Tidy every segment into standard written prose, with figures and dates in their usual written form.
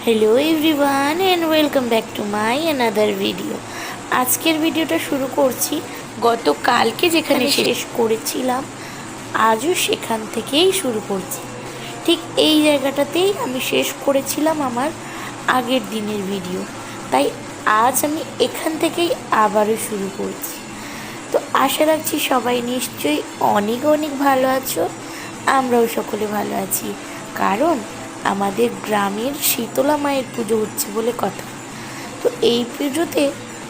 Hello everyone and welcome back to my another video. আজকের ভিডিওটা শুরু করছি গতকালকে যেখানে শেষ করেছিলাম, আজও সেখান থেকেই শুরু করছি। ঠিক এই জায়গাটাতেই আমি শেষ করেছিলাম আমার আগের দিনের ভিডিও, তাই আজ আমি এখান থেকেই আবারও শুরু করছি। তো আশা রাখছি সবাই নিশ্চয়ই অনেক অনেক ভালো আছো, আমরাও সকলে ভালো আছি, কারণ আমাদের গ্রামের শীতলা মায়ের পুজো হচ্ছে বলে কথা। তো এই পুজোতে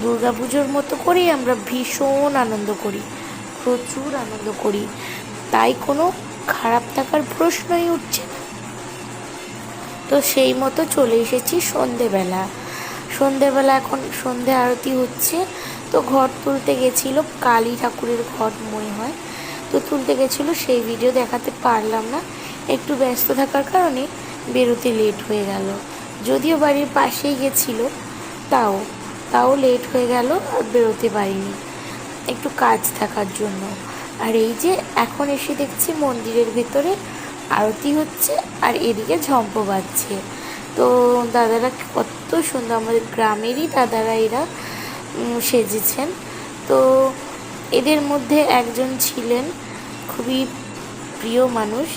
দুর্গা পুজোর মতো করেই আমরা ভীষণ আনন্দ করি, প্রচুর আনন্দ করি, তাই কোনো খারাপ থাকার প্রশ্নই উঠছে না। তো সেই মতো চলে এসেছি সন্ধেবেলা এখন সন্ধে আরতি হচ্ছে। তো ঘট তুলতে গেছিলো, কালী ঠাকুরের ঘট মনে হয়, তো তুলতে গেছিলো, সেই ভিডিও দেখাতে পারলাম না, একটু ব্যস্ত থাকার কারণে বেরোতে লেট হয়ে গেল। যদিও বাড়ির পাশেই গেছিলো, তাও লেট হয়ে গেল, আর বেরোতে পারিনি একটু কাজ থাকার জন্য। আর এই যে এখন এসে দেখছি মন্দিরের ভেতরে আরতি হচ্ছে, আর এদিকে ঝম্প বাজছে। তো দাদারা কত সুন্দর, আমাদের গ্রামেরই দাদারা এরা সেজেছেন। তো এদের মধ্যে একজন ছিলেন খুবই প্রিয় মানুষ,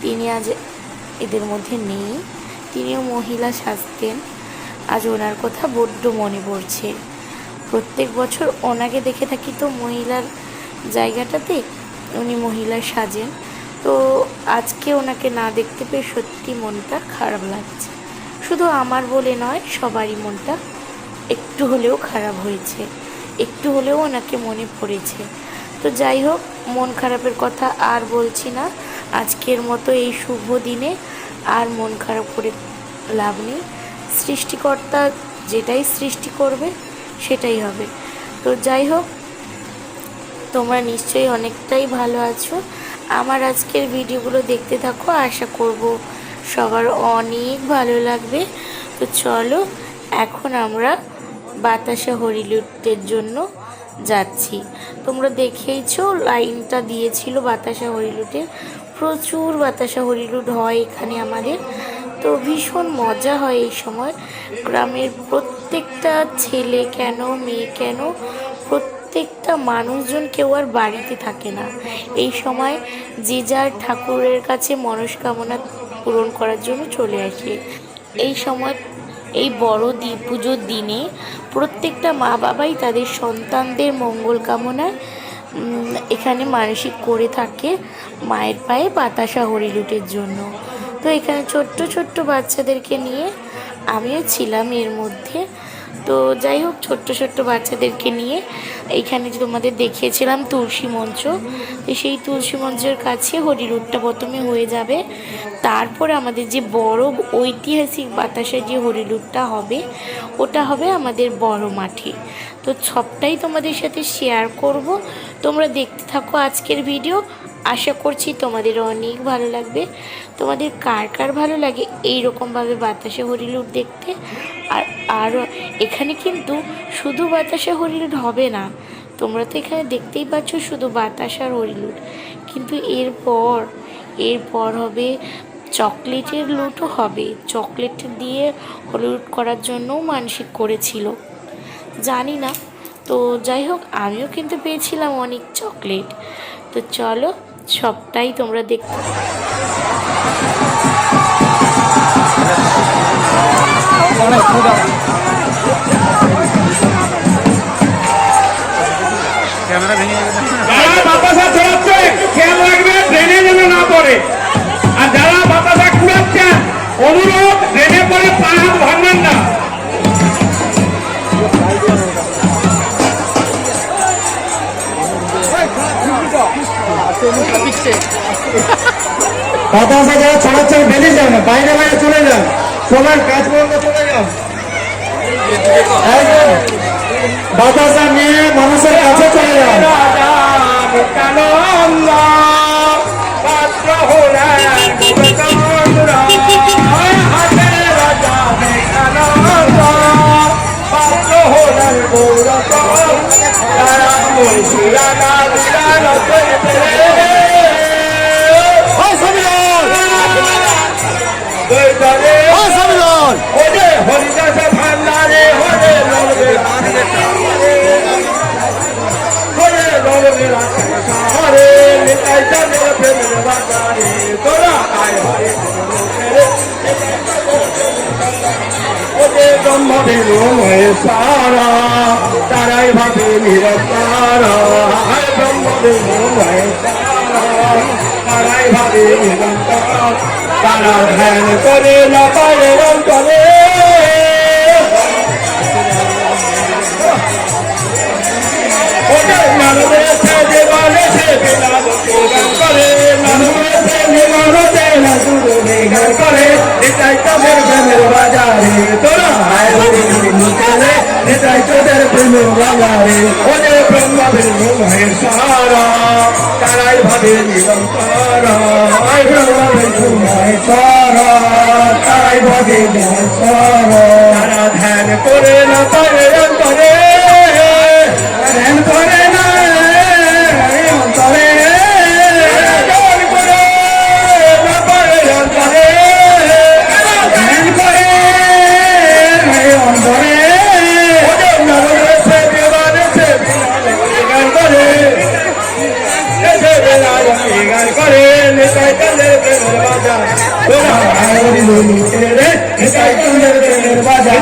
তিনি আজ এদের মধ্যে নেই, তিনিও মহিলা সাজতেন। আজ ওনার কথা বড্ড মনে পড়ছে, প্রত্যেক বছর ওনাকে দেখে থাকি তো মহিলার জায়গাটাতে, উনি মহিলা সাজেন। তো আজকে ওনাকে না দেখতে পেয়ে সত্যি মনটা খারাপ লাগছে, শুধু আমার বলে নয়, সবারই মনটা একটু হলেও খারাপ হয়েছে, একটু হলেও ওনাকে মনে পড়েছে। তো যাই হোক, মন খারাপের কথা আর বলছি না, আজকের মতো এই শুভ দিনে আর মন খারাপ করে লাভ নেই। সৃষ্টিকর্তা যেটাই সৃষ্টি করবে সেটাই হবে। তো যাই হোক, তোমরা নিশ্চয়ই অনেকটাই ভালো আছো, আমার আজকের ভিডিওগুলো দেখতে থাকো, আশা করব সবার অনেক ভালো লাগবে। তো চলো, এখন আমরা বাতাসা হরিলুটের জন্য যাচ্ছি। তোমরা দেখেইছো, লাইনটা দিয়েছিল বাতাসা হরিলুটে, প্রচুর বাতাসা হরিলুট হয় এখানে আমাদের। তো ভীষণ মজা হয় এই সময়, গ্রামের প্রত্যেকটা ছেলে কেন মেয়ে কেন প্রত্যেকটা মানুষজন কেউ আর বাড়িতে থাকে না এই সময়, যে যার ঠাকুরের কাছে মনস্কামনা পূরণ করার জন্য চলে আসে। এই সময় এই বড় পুজোর দিনে প্রত্যেকটা মা বাবাই তাদের সন্তানদের মঙ্গল কামনায় এখানে মানসিক করে থাকে মায়ের পায়ে বাতাসা হরিলুটের জন্য। তো এখানে ছোট্ট ছোট্ট বাচ্চাদেরকে নিয়ে আমিও ছিলাম এর মধ্যে। তো যাই হোক, ছোট্ট ছোট্ট বাচ্চাদেরকে নিয়ে এইখানে যে তোমাদের দেখিয়েছিলাম তুলসী মঞ্চ, তো সেই তুলসী মঞ্চের কাছে হরিলুটটা প্রথমে হয়ে যাবে, তারপরে আমাদের যে বড় ঐতিহাসিক বাতাসা যে হরিলুটটা হবে, ওটা হবে আমাদের বড় মাঠে। তো সবটাই তোমাদের সাথে শেয়ার করব, তোমরা দেখতে থাকো আজকের ভিডিও, আশা করছি তোমাদের অনেক ভালো লাগবে। তোমাদের কার কার ভালো লাগে এইরকমভাবে বাতাসা হরিলুট দেখতে? আর এখানে কিন্তু শুধু বাতাসা হরিলুট হবে না, তোমরা তো এখানে দেখতেই পাচ্ছ শুধু বাতাসার হরিলুট, কিন্তু এরপর হবে চকলেটের লুটও হবে, চকলেট দিয়ে হরিলুট করার জন্যও মানসিক করেছিল, জানি না। তো যাই হোক, আমিও কিন্তু পেয়েছিলাম অনেক চকলেট। তো চলো, সবটাই তোমরা দেখতে ক্যামেরা ভেঙে যারা বাতাসা ছড়াচ্ছে একটু খেয়াল রাখবে, ড্রেনে যেন না পড়ে। আর যারা বাতাসা কুড়াচ্ছেন, অনুরোধ ড্রেনে পড়ে পা হাত ভাঙবেন না। বাতাসা যারা ছড়াচ্ছেন বেরিয়ে যান, বাইরে বাইরে চলে যান, সবার কাজ বন্ধ চলে যান। বাতাসা নিয়ে মানুষের কাছে চলে যান। হরিদাস ভান্ডারে হরে নরবে হরে নরবে হরে নিতাই চন্দ্র প্রেমের বাজারে তোরা আয় হরে ওরে ব্রহ্মদেব মহেশ্বরা তারাই ভাবে নিরন্তরা আয় ব্রহ্মদেব মহেশ্বরা তারাই ভাবে নিরন্তরা তারা ধ্যান করে না পারে অন্তরে নারদেশে দেবাদেশে বিলাদকে গান করে নারদেশে দেবাদেশে নাচুরে গান করে এটাই তোদের প্রেমের বাজারে তোরা আয় হরি মুখে এটাই তোদের প্রেমের বাজারে ওদের ব্রহ্মদেব মহেশ্বরা তারাই ভাবে নিরন্তর আয় ব্রহ্মদেব মহেশ্বরা তারাই ভাবে নিরন্তর তারা ধ্যান করে না পারে অন্তরে ধ্যান করে না অন্তরে ধ্যান করে না পারে অন্তরে ধ্যান করে অন্তরে নরদেশে দেবাদেশে গান করে দেশে বেলায় গান করে নেতাই চন্দ্রের প্রেমের বাজার তোরা হরি মুখে রে নেতাই চন্দ্রের প্রেমের বাজার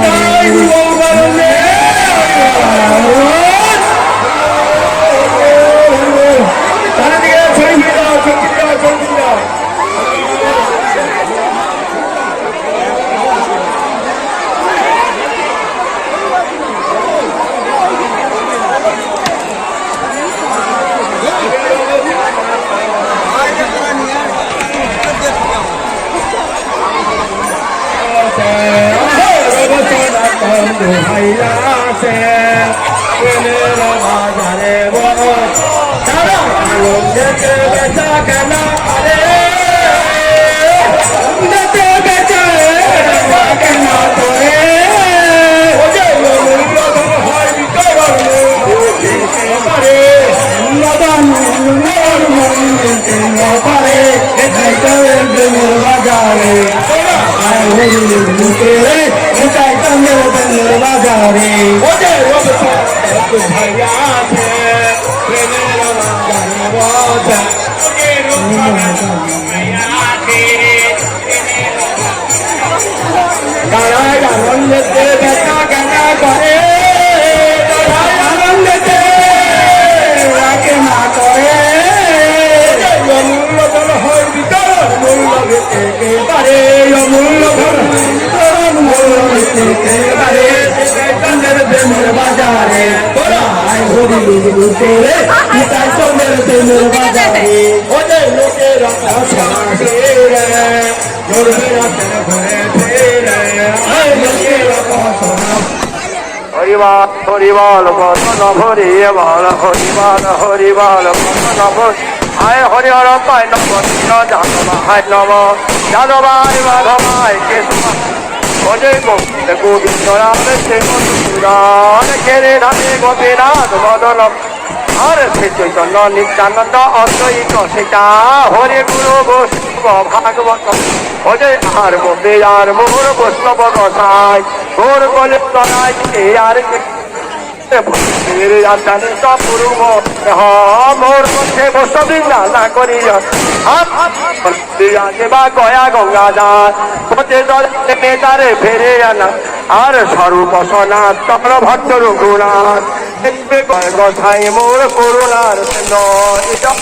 হরিবল বদন ভরি বল হরিবল হরিবল বদন ভরি আয় হরি হর পায় নব যাদবায় নব যাদবায় মাধবায় কেশব অজয় গোবিন্দ গোবিন্দ রাম সে মধুসূদন কেরে রাধে গোপীনাথ বদন আর শ্রী চৈতন্য নিত্যানন্দ অদ্বৈত সীতা হরে গুরু বৈষ্ণব ভাগবত অজয় আর বন্দে আর মোর বৈষ্ণব গোসাই ঘোর বলে তরাই আর মোর মধ্যে বসবিন্দা না করিয়া গয়া গঙ্গা যাতে তারে ফেরে আনা আর স্বরূপ সনাথ তখন ভট্ট রঘুনাথ গোসাই মোর করুণার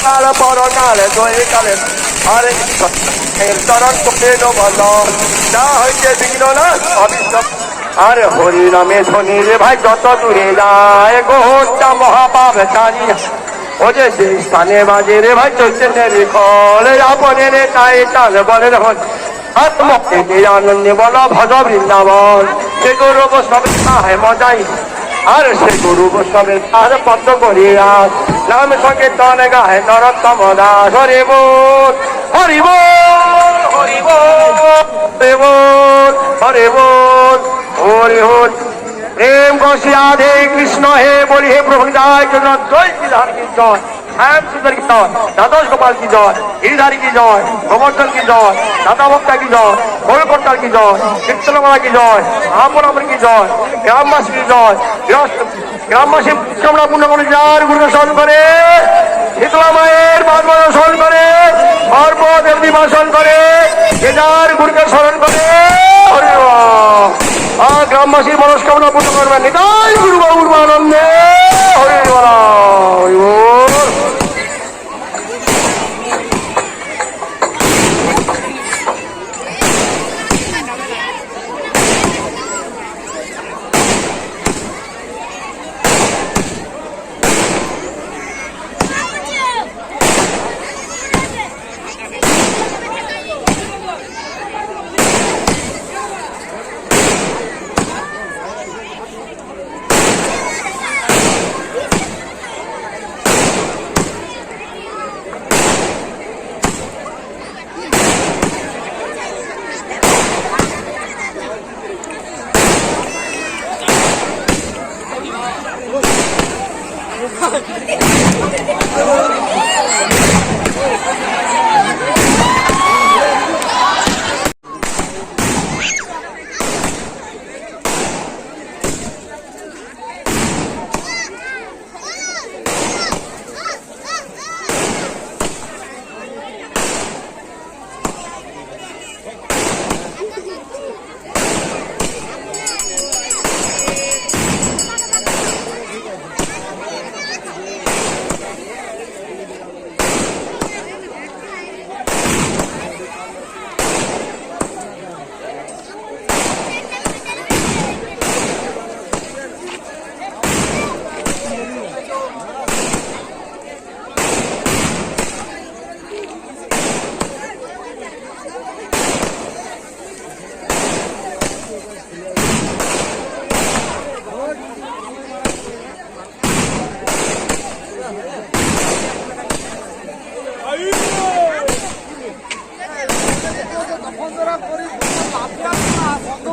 কাল পরকাল দয়কালে আরে চরণ করে বল যা হইতে বিঘ্ন না অবিশ্বাস আর হরি নামে ধনী রে ভাই যত দূরে যায় গোটা মহাপাপ জানি ও যে স্থানে বাজে রে ভাই চৈতন্যের খল আপনে রে তাই তাল বলে হন আত্মকে আনন্দে বল ভজ বৃন্দাবন সে গৌরব সবে তাহে মজাই আর সে গুরু বৈষ্ণবের তার পদ্ম করিয়া নাম সংকীর্তন গাহে নরোত্তম দাস হরি বল হরি বল হরি বল হরি বল হরি বল হরি হরি প্রেম কষি রাধে কৃষ্ণ হে বলি হে প্রভু জয় জয় শ্রী রাম কৃষ্ণ শ্যাম সুন্দর কি জয়, দ্বাদশ গোপাল কি জয়, গিরিধারী কি জয়, গোবর্ধন কি জয়, দাদা ভক্তা কি জয়, কলকর্তার কি জয়, কীর্তনমালা কি জয়, মহাপরামের কি জয়, গ্রামবাসী কি জয়, গ্রামবাসী কামনা পূর্ণ করে যার গুরুকে স্মরণ করে, শীতলা মায়ের বাদ স্মরণ করে, সর্বদেবী ভাষণ করে, যে যার গুরুকে স্মরণ করে। গ্রামবাসীর মনস্কামনা পূর্ণ করবেন। নিতাই গুরু বাবুর আনন্দে হরি বলা হরি বল। বন্ধ করি বন্ধ